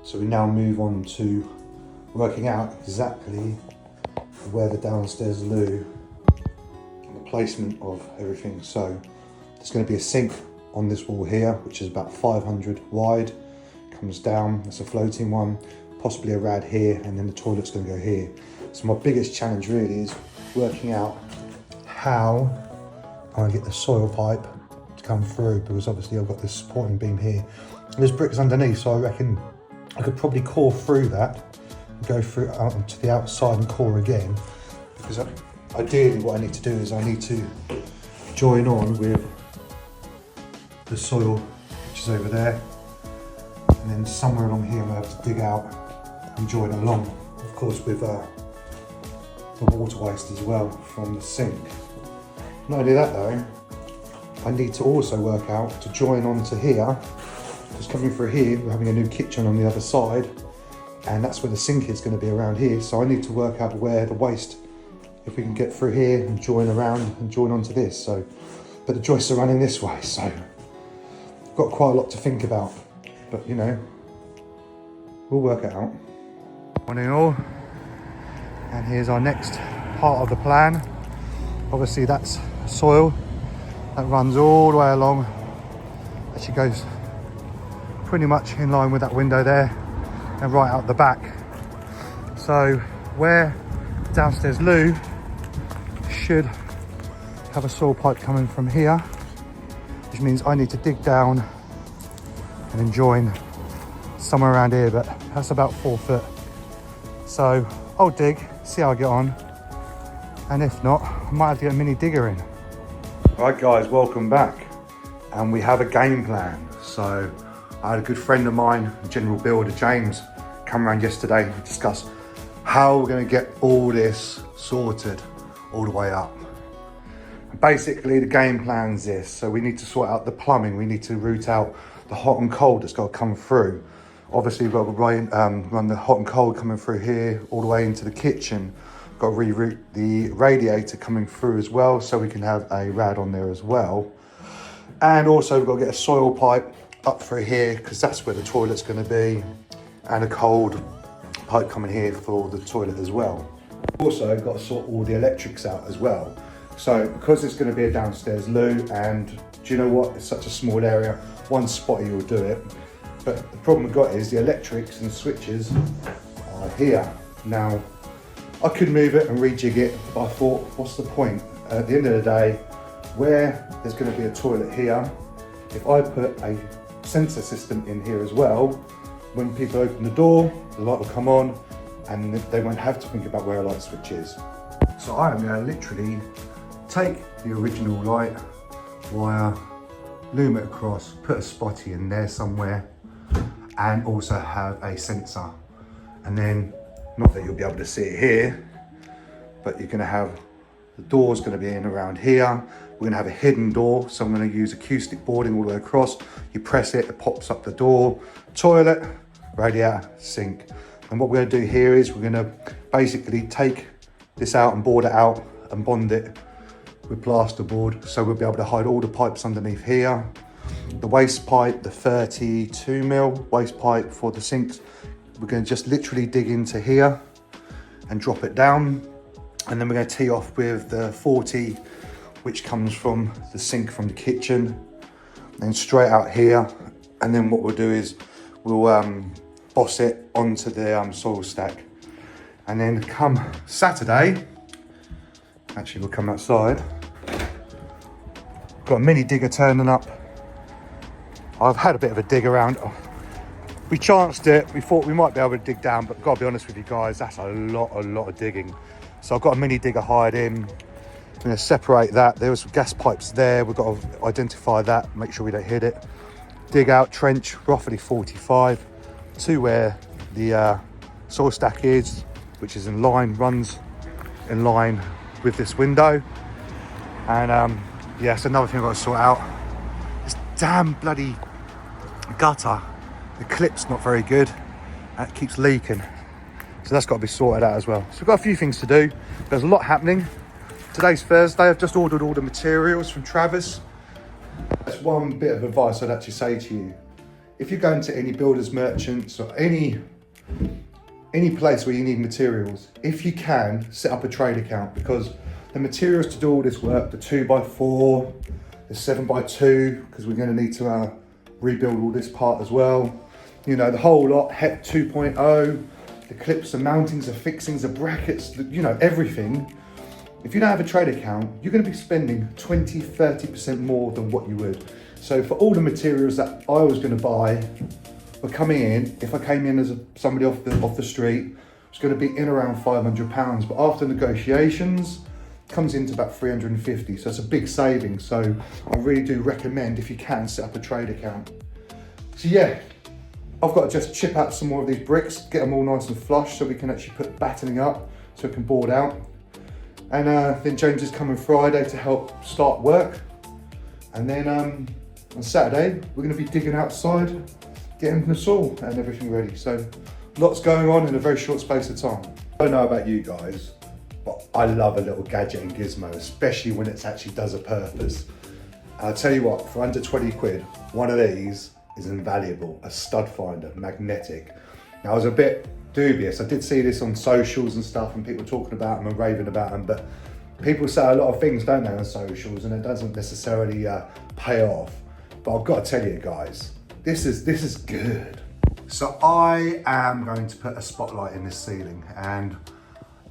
So we now move on to working out exactly where the downstairs loo and the placement of everything. So there's going to be a sink on this wall here, which is about 500 wide, comes down, it's a floating one, possibly a rad here, and then the toilet's going to go here. So my biggest challenge really is working out how I get the soil pipe to come through, because obviously I've got this supporting beam here. And there's bricks underneath, so I reckon I could probably core through that and go through out to the outside and core again, because ideally what I need to do is I need to join on with the soil, which is over there, and then somewhere along here I'm going to have to dig out and join along, of course, with the water waste as well from the sink. Not only that though, I need to also work out to join onto here, because coming through here we're having a new kitchen on the other side, and that's where the sink is going to be, around here. So I need to work out where the waste, if we can get through here and join around and join onto this. So, but the joists are running this way, so I've got quite a lot to think about, but you know, we'll work it out. Morning all, and here's our next part of the plan. Obviously that's soil that runs all the way along, actually goes pretty much in line with that window there and right out the back. So where downstairs loo should have a soil pipe coming from here, which means I need to dig down and then join somewhere around here, but that's about 4 foot. So I'll dig, see how I get on, and if not, I might have to get a mini digger in. Right guys, welcome back, and we have a game plan. So I had a good friend of mine, general builder James, come around yesterday to discuss how we're going to get all this sorted all the way up. And basically the game plan's this: so we need to sort out the plumbing, we need to route out the hot and cold that's got to come through. Obviously we've got to run the hot and cold coming through here all the way into the kitchen. We've got to reroute the radiator coming through as well, so we can have a rad on there as well. And also we've got to get a soil pipe up through here, because that's where the toilet's going to be, and a cold pipe coming here for the toilet as well. Also got to sort all the electrics out as well. So because it's going to be a downstairs loo, and do you know what, it's such a small area, one spotty will do it. But the problem we've got is the electrics and switches are here. Now, I could move it and rejig it, but I thought, what's the point? At the end of the day, where there's going to be a toilet here, if I put a sensor system in here as well, when people open the door, the light will come on, and they won't have to think about where a light switch is. So I am going to literally take the original light wire, loom it across, put a spotty in there somewhere, and also have a sensor. And then, not that you'll be able to see it here, but you're going to have the door's going to be in around here. We're going to have a hidden door, so I'm going to use acoustic boarding all the way across. You press it, it pops up the door, toilet, radiator, sink. And what we're going to do here is we're going to basically take this out and board it out and bond it with plasterboard, so we'll be able to hide all the pipes underneath here. The waste pipe, the 32mm waste pipe for the sinks, we're going to just literally dig into here and drop it down, and then we're going to tee off with the 40, which comes from the sink from the kitchen, and straight out here. And then what we'll do is we'll boss it onto the soil stack, and then come Saturday, actually we'll come outside, got a mini digger turning up. I've had a bit of a dig around. We chanced it, we thought we might be able to dig down, but gotta be honest with you guys, that's a lot of digging. So I've got a mini digger hired in. I'm gonna separate that. There were some gas pipes there. We've got to identify that, make sure we don't hit it. Dig out trench, roughly 45, to where the soil stack is, which is in line, runs in line with this window. And yeah, it's another thing I've got to sort out. This damn bloody gutter, the clip's not very good, and it keeps leaking. So that's got to be sorted out as well. So we've got a few things to do. There's a lot happening. Today's Thursday. I've just ordered all the materials from Travis. That's one bit of advice I'd actually say to you. if you're going to any builders merchants or any place where you need materials, if you can, set up a trade account, because the materials to do all this work, the 2x4, the 7x2, because we're going to need to rebuild all this part as well. You know, the whole lot, HEP 2.0, the clips, the mountings, the fixings, the brackets, you know, everything. If you don't have a trade account, you're going to be spending 20-30% more than what you would. So for all the materials that I was going to buy were coming in, if I came in as somebody off the street, it's going to be in around £500. But after negotiations, it comes into about 350. So it's a big saving. So I really do recommend, if you can, set up a trade account. So yeah, I've got to just chip out some more of these bricks, get them all nice and flush so we can actually put battening up so it can board out. And then James is coming Friday to help start work. And then on Saturday, we're going to be digging outside, getting the saw and everything ready. So lots going on in a very short space of time. I don't know about you guys, but I love a little gadget and gizmo, especially when it actually does a purpose. And I'll tell you what, for under 20 quid, one of these is invaluable, a stud finder, magnetic. Now I was a bit dubious. I did see this on socials and stuff and people talking about them and raving about them, but people say a lot of things, don't they, on socials, and it doesn't necessarily pay off. But I've got to tell you guys, this is good. So I am going to put a spotlight in this ceiling, and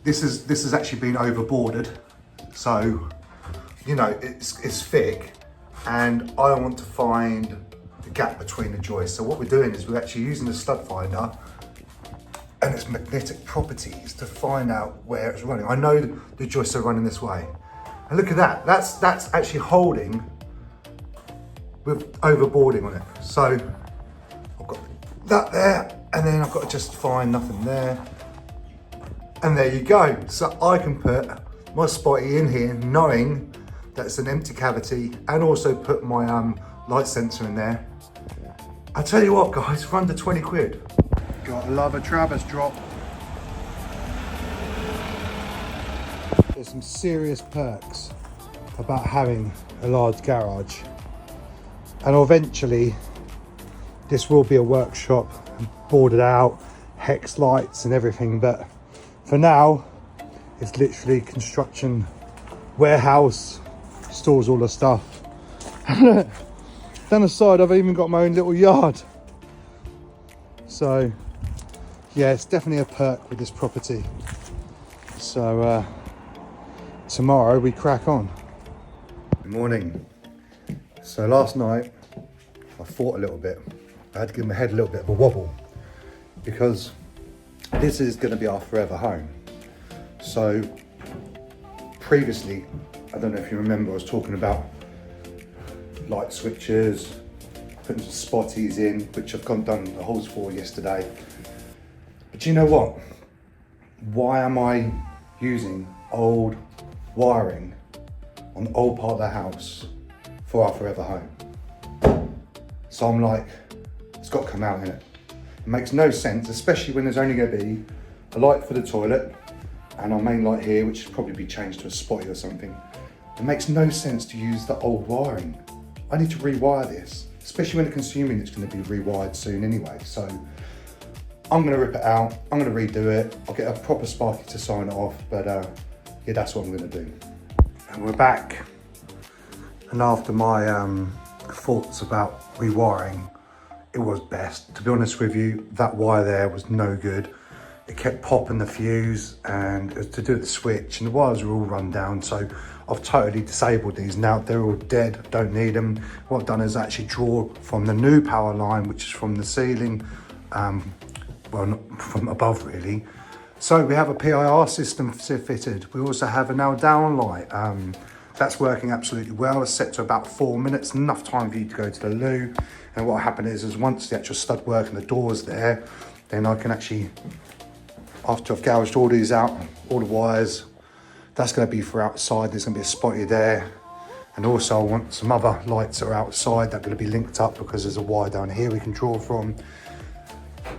this has actually been overboarded. So, you know, it's thick, and I want to find the gap between the joists. So what we're doing is we're actually using the stud finder and its magnetic properties to find out where it's running. I know the joists are running this way. And look at that, that's actually holding with overboarding on it. So I've got that there, and then I've got to just find nothing there. And there you go. So I can put my spotty in here knowing that it's an empty cavity, and also put my light sensor in there. I tell you what guys, for under 20 quid. Gotta love a Travis drop. There's some serious perks about having a large garage. And eventually, this will be a workshop, boarded out, hex lights and everything. But for now, it's literally construction warehouse, stores all the stuff. Down the side, I've even got my own little yard. So yeah, it's definitely a perk with this property. So tomorrow we crack on. Good morning. So last night I thought a little bit. I had to give my head a little bit of a wobble, because this is going to be our forever home. So previously, I don't know if you remember, I was talking about light switches, putting some spotties in, which I've done the holes for yesterday. But you know what? Why am I using old wiring on the old part of the house for our forever home? So I'm like, it's got to come out, innit? It makes no sense, especially when there's only going to be a light for the toilet and our main light here, which should probably be changed to a spotty or something. It makes no sense to use the old wiring. I need to rewire this, especially when the consumer unit's going to be rewired soon anyway. So I'm going to rip it out, I'm going to redo it, I'll get a proper sparky to sign it off, but yeah, that's what I'm going to do. And we're back, and after my thoughts about rewiring, it was best. To be honest with you, that wire there was no good. It kept popping the fuse, and it was to do with the switch, and the wires were all run down, so I've totally disabled these now. They're all dead, don't need them. What I've done is actually draw from the new power line, which is from the ceiling, well, not from above really. So we have a PIR system fitted. We also have a now down light. That's working absolutely well. It's set to about 4 minutes, enough time for you to go to the loo. And what happened is once the actual stud work and the door's there, then I can actually, after I've gouged all these out, all the wires, that's going to be for outside. There's going to be a spotty there. And also I want some other lights that are outside that are going to be linked up, because there's a wire down here we can draw from.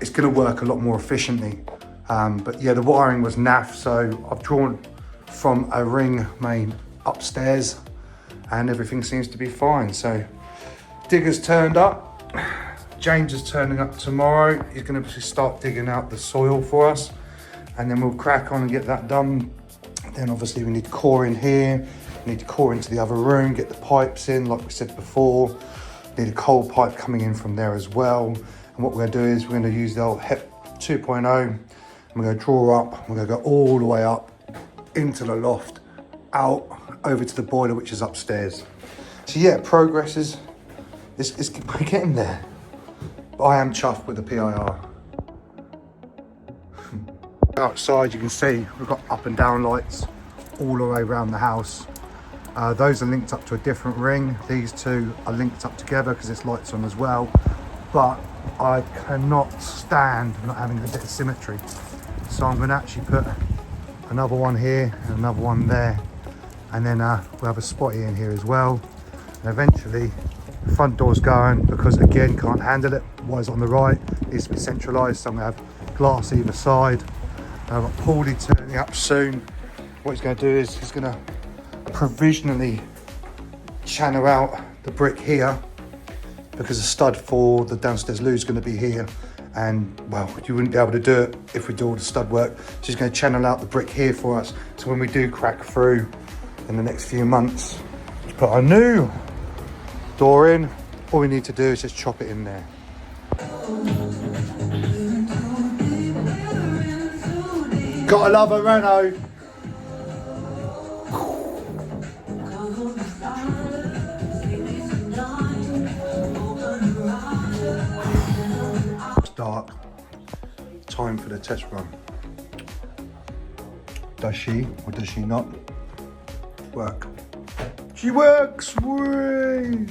It's going to work a lot more efficiently. But yeah, the wiring was naff, so I've drawn from a ring main upstairs and everything seems to be fine. So diggers turned up, James is turning up tomorrow. He's going to start digging out the soil for us, and then we'll crack on and get that done. Then obviously we need core in here, we need to core into the other room, get the pipes in like we said before. Need a coal pipe coming in from there as well. And what we're going to do is we're going to use the old HEP 2.0, and we're going to draw up, we're going to go all the way up into the loft, out over to the boiler which is upstairs. So yeah, progress is we're getting there. But I am chuffed with the PIR. Outside you can see we've got up and down lights all the way around the house. Those are linked up to a different ring. These two are linked up together because there's lights on as well. But I cannot stand not having a bit of symmetry. So I'm going to actually put another one here and another one there. And then we'll have a spotty in here as well. And eventually the front door's going because again can't handle it. Wires on the right, needs to be centralised. So I'm going to have glass either side. I've got Paulie turning up soon. What he's going to do is he's going to provisionally channel out the brick here because the stud for the downstairs loo is going to be here, and well, you wouldn't be able to do it if we do all the stud work. So he's going to channel out the brick here for us, so when we do crack through in the next few months to put our new door in, all we need to do is just chop it in there. Gotta love a Renault. It's dark. Time for the test run. Does she or does she not work? She works! Whee!